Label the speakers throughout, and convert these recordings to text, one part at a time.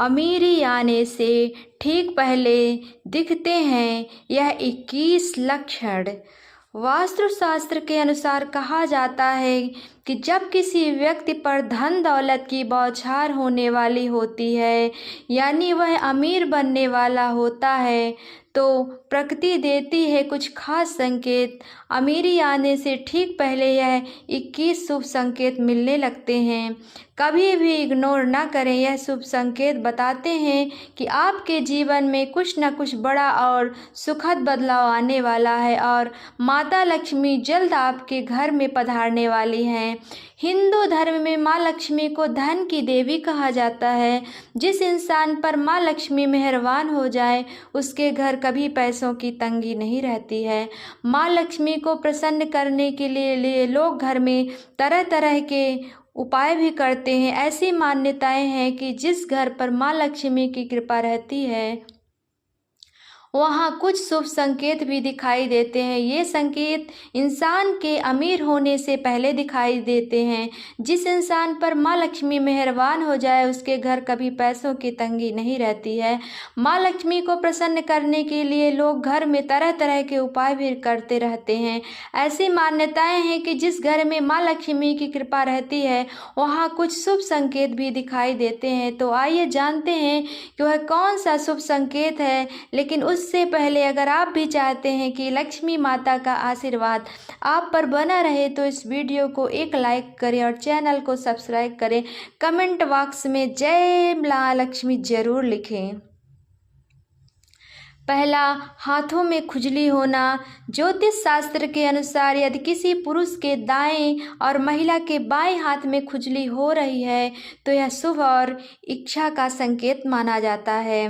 Speaker 1: अमीरी आने से ठीक पहले दिखते हैं यह 21 लक्षण। वास्तुशास्त्र के अनुसार कहा जाता है कि जब किसी व्यक्ति पर धन दौलत की बौछार होने वाली होती है, यानी वह अमीर बनने वाला होता है, तो प्रकृति देती है कुछ खास संकेत। अमीरी आने से ठीक पहले यह 21 शुभ संकेत मिलने लगते हैं। कभी भी इग्नोर ना करें, यह शुभ संकेत बताते हैं कि आपके जीवन में कुछ न कुछ बड़ा और सुखद बदलाव आने वाला है और माता लक्ष्मी जल्द आपके घर में पधारने वाली हैं। हिंदू धर्म में माँ लक्ष्मी को धन की देवी कहा जाता है। जिस इंसान पर माँ लक्ष्मी मेहरबान हो जाए उसके घर कभी पैसों की तंगी नहीं रहती है। माँ लक्ष्मी को प्रसन्न करने के लिए लोग घर में तरह तरह के उपाय भी करते हैं। ऐसी मान्यताएं हैं कि जिस घर पर माँ लक्ष्मी की कृपा रहती है वहाँ कुछ शुभ संकेत भी दिखाई देते हैं। ये संकेत इंसान के अमीर होने से पहले दिखाई देते हैं। जिस इंसान पर माँ लक्ष्मी मेहरबान हो जाए उसके घर कभी पैसों की तंगी नहीं रहती है। माँ लक्ष्मी को प्रसन्न करने के लिए लोग घर में तरह तरह के उपाय भी करते रहते हैं। ऐसी मान्यताएं हैं कि जिस घर में माँ लक्ष्मी की कृपा रहती है वहाँ कुछ शुभ संकेत भी दिखाई देते हैं। तो आइए जानते हैं कि वह कौन सा शुभ संकेत है। लेकिन उससे पहले अगर आप भी चाहते हैं कि लक्ष्मी माता का आशीर्वाद आप पर बना रहे तो इस वीडियो को एक लाइक करें और चैनल को सब्सक्राइब करें। कमेंट बॉक्स में जय मां लक्ष्मी जरूर लिखें। पहला, हाथों में खुजली होना। ज्योतिष शास्त्र के अनुसार यदि किसी पुरुष के दाएं और महिला के बाएं हाथ में खुजली हो रही है तो यह शुभ और इच्छा का संकेत माना जाता है।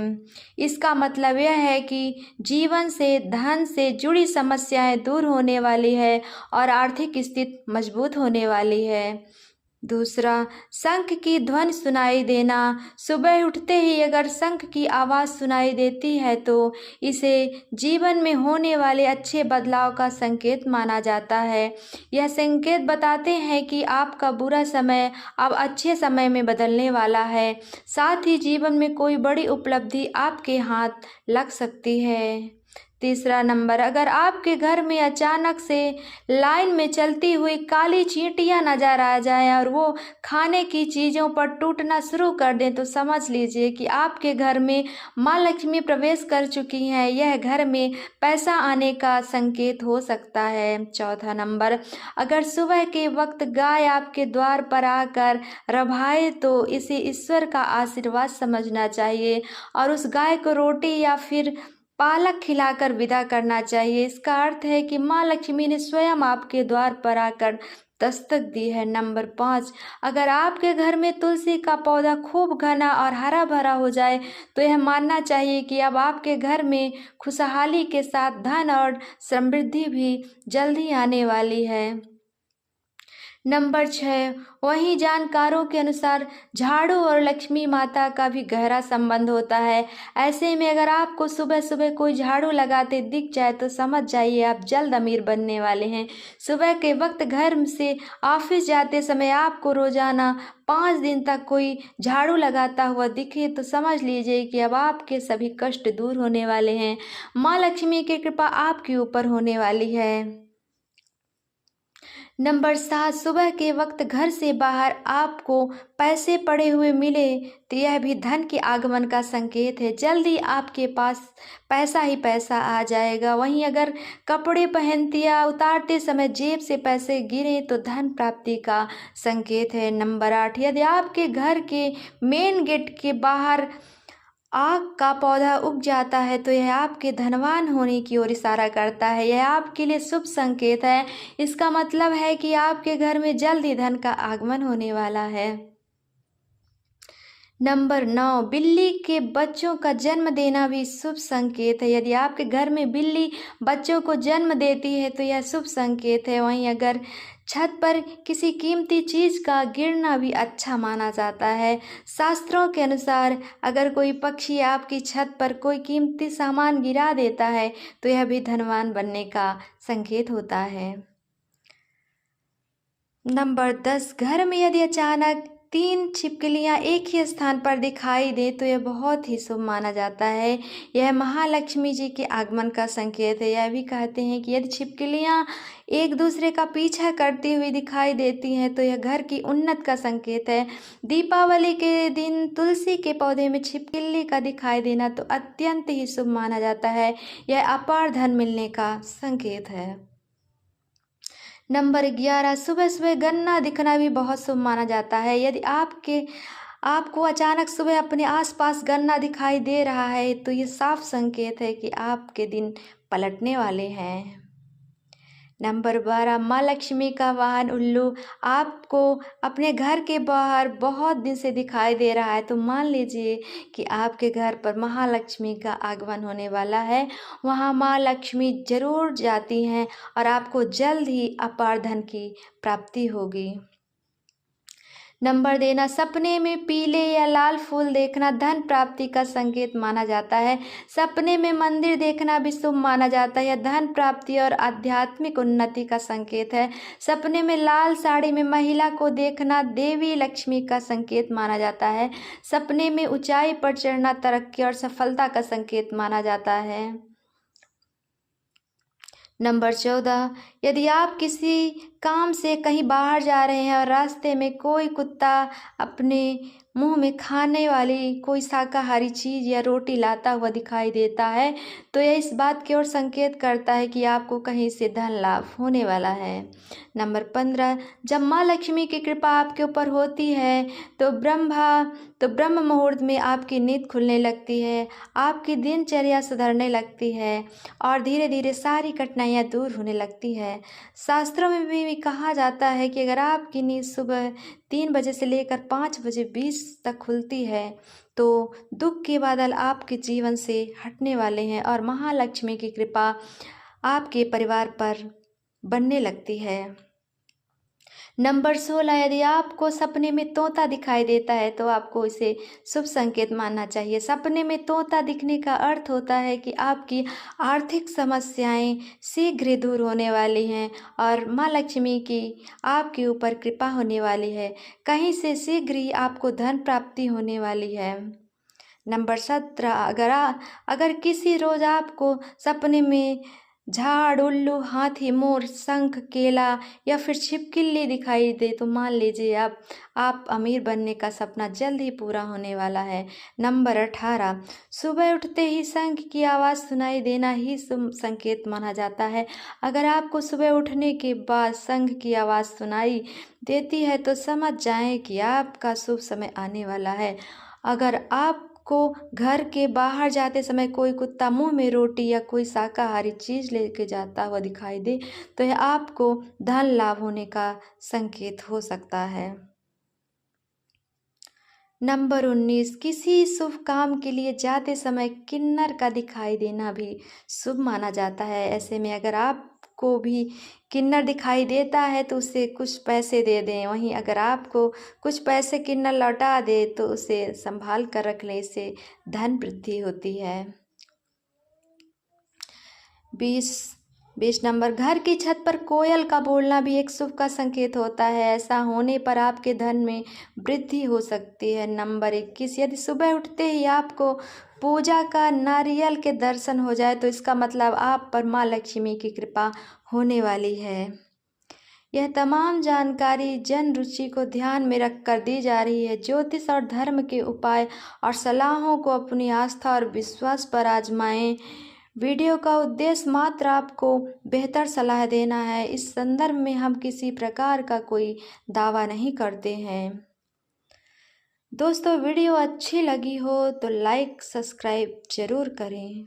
Speaker 1: इसका मतलब यह है कि जीवन से धन से जुड़ी समस्याएं दूर होने वाली है और आर्थिक स्थिति मजबूत होने वाली है। दूसरा, शंख की ध्वनि सुनाई देना। सुबह उठते ही अगर शंख की आवाज़ सुनाई देती है तो इसे जीवन में होने वाले अच्छे बदलाव का संकेत माना जाता है। यह संकेत बताते हैं कि आपका बुरा समय अब अच्छे समय में बदलने वाला है। साथ ही जीवन में कोई बड़ी उपलब्धि आपके हाथ लग सकती है। तीसरा नंबर, अगर आपके घर में अचानक से लाइन में चलती हुई काली चींटियां नजर आ जाए और वो खाने की चीज़ों पर टूटना शुरू कर दें तो समझ लीजिए कि आपके घर में माँ लक्ष्मी प्रवेश कर चुकी हैं। यह घर में पैसा आने का संकेत हो सकता है। चौथा नंबर, अगर सुबह के वक्त गाय आपके द्वार पर आकर रभाए तो इसे ईश्वर का आशीर्वाद समझना चाहिए और उस गाय को रोटी या फिर पालक खिलाकर विदा करना चाहिए। इसका अर्थ है कि माँ लक्ष्मी ने स्वयं आपके द्वार पर आकर दस्तक दी है। नंबर 5, अगर आपके घर में तुलसी का पौधा खूब घना और हरा भरा हो जाए तो यह मानना चाहिए कि अब आपके घर में खुशहाली के साथ धन और समृद्धि भी जल्द ही आने वाली है। नंबर 6, वहीं जानकारों के अनुसार झाड़ू और लक्ष्मी माता का भी गहरा संबंध होता है। ऐसे में अगर आपको सुबह सुबह कोई झाड़ू लगाते दिख जाए तो समझ जाइए आप जल्द अमीर बनने वाले हैं। सुबह के वक्त घर से ऑफिस जाते समय आपको रोजाना 5 दिन तक कोई झाड़ू लगाता हुआ दिखे तो समझ लीजिए कि अब आपके सभी कष्ट दूर होने वाले हैं। माँ लक्ष्मी की कृपा आपके ऊपर होने वाली है। नंबर 7, सुबह के वक्त घर से बाहर आपको पैसे पड़े हुए मिले तो यह भी धन के आगमन का संकेत है। जल्दी आपके पास पैसा ही पैसा आ जाएगा। वहीं अगर कपड़े पहनते या उतारते समय जेब से पैसे गिरे तो धन प्राप्ति का संकेत है। नंबर 8, यदि आपके घर के मेन गेट के बाहर आग का पौधा उग जाता है तो यह आपके धनवान होने की ओर इशारा करता है। यह आपके लिए शुभ संकेत है। इसका मतलब है कि आपके घर में जल्द ही धन का आगमन होने वाला है। नंबर 9, बिल्ली के बच्चों का जन्म देना भी शुभ संकेत है। यदि आपके घर में बिल्ली बच्चों को जन्म देती है तो यह शुभ संकेत है। वहीं अगर छत पर किसी कीमती चीज़ का गिरना भी अच्छा माना जाता है। शास्त्रों के अनुसार अगर कोई पक्षी आपकी छत पर कोई कीमती सामान गिरा देता है तो यह भी धनवान बनने का संकेत होता है। नंबर 10, घर में यदि अचानक 3 छिपकलियाँ एक ही स्थान पर दिखाई दें तो यह बहुत ही शुभ माना जाता है। यह महालक्ष्मी जी के आगमन का संकेत है। यह भी कहते हैं कि यदि छिपकलियाँ एक दूसरे का पीछा करती हुई दिखाई देती हैं तो यह घर की उन्नत का संकेत है। दीपावली के दिन तुलसी के पौधे में छिपकली का दिखाई देना तो अत्यंत ही शुभ माना जाता है। यह अपार धन मिलने का संकेत है। नंबर 11, सुबह सुबह गन्ना दिखना भी बहुत शुभ माना जाता है। यदि आपको अचानक सुबह अपने आसपास गन्ना दिखाई दे रहा है तो ये साफ संकेत है कि आपके दिन पलटने वाले हैं। नंबर 12, माँ लक्ष्मी का वाहन उल्लू आपको अपने घर के बाहर बहुत दिन से दिखाई दे रहा है तो मान लीजिए कि आपके घर पर महालक्ष्मी का आगमन होने वाला है। वहाँ माँ लक्ष्मी जरूर जाती हैं और आपको जल्द ही अपार धन की प्राप्ति होगी। नंबर देना, सपने में पीले या लाल फूल देखना धन प्राप्ति का संकेत माना जाता है। सपने में मंदिर देखना भी शुभ माना जाता है। यह धन प्राप्ति और आध्यात्मिक उन्नति का संकेत है। सपने में लाल साड़ी में महिला को देखना देवी लक्ष्मी का संकेत माना जाता है। सपने में ऊंचाई पर चढ़ना तरक्की और सफलता का संकेत माना जाता है। नंबर 14, यदि आप किसी काम से कहीं बाहर जा रहे हैं और रास्ते में कोई कुत्ता अपने मुंह में खाने वाली कोई शाकाहारी चीज़ या रोटी लाता हुआ दिखाई देता है तो यह इस बात की ओर संकेत करता है कि आपको कहीं से धन लाभ होने वाला है। नंबर 15, जब माँ लक्ष्मी की कृपा आपके ऊपर होती है तो ब्रह्म मुहूर्त में आपकी नींद खुलने लगती है, आपकी दिनचर्या सुधरने लगती है और धीरे धीरे सारी कठिनाइयाँ दूर होने लगती है। शास्त्रों में भी कहा जाता है कि अगर आपकी नींद सुबह 3 बजे से लेकर 5 बजे 20 तक खुलती है तो दुख के बादल आपके जीवन से हटने वाले हैं और महालक्ष्मी की कृपा आपके परिवार पर बनने लगती है। नंबर 16, यदि आपको सपने में तोता दिखाई देता है तो आपको इसे शुभ संकेत मानना चाहिए। सपने में तोता दिखने का अर्थ होता है कि आपकी आर्थिक समस्याएं शीघ्र ही दूर होने वाली हैं और माँ लक्ष्मी की आपके ऊपर कृपा होने वाली है। कहीं से शीघ्र ही आपको धन प्राप्ति होने वाली है। नंबर 17, अगर किसी रोज आपको सपने में झाड़, उल्लू, हाथी, मोर, शंख, केला या फिर छिपकली दिखाई दे तो मान लीजिए आप अमीर बनने का सपना जल्द ही पूरा होने वाला है। नंबर 18, सुबह उठते ही शंख की आवाज़ सुनाई देना ही शुभ संकेत माना जाता है। अगर आपको सुबह उठने के बाद शंख की आवाज़ सुनाई देती है तो समझ जाएं कि आपका शुभ समय आने वाला है। अगर आपको घर के बाहर जाते समय कोई कुत्ता मुंह में रोटी या कोई शाकाहारी चीज़ लेके जाता हुआ दिखाई दे तो यह आपको धन लाभ होने का संकेत हो सकता है। नंबर 19, किसी शुभ काम के लिए जाते समय किन्नर का दिखाई देना भी शुभ माना जाता है। ऐसे में अगर आपको भी किन्नर दिखाई देता है तो उसे कुछ पैसे दे दें। वहीं अगर आपको कुछ पैसे किन्नर लौटा दे तो उसे संभाल कर रख लें, इससे धन वृद्धि होती है। 20 नंबर, घर की छत पर कोयल का बोलना भी एक शुभ का संकेत होता है। ऐसा होने पर आपके धन में वृद्धि हो सकती है। नंबर 21, यदि सुबह उठते ही आपको पूजा का नारियल के दर्शन हो जाए तो इसका मतलब आप पर माँ लक्ष्मी की कृपा होने वाली है। यह तमाम जानकारी जन रुचि को ध्यान में रखकर दी जा रही है। ज्योतिष और धर्म के उपाय और सलाहों को अपनी आस्था और विश्वास पर आजमाएं। वीडियो का उद्देश्य मात्र आपको बेहतर सलाह देना है। इस संदर्भ में हम किसी प्रकार का कोई दावा नहीं करते हैं। दोस्तों, वीडियो अच्छी लगी हो तो लाइक सब्सक्राइब जरूर करें।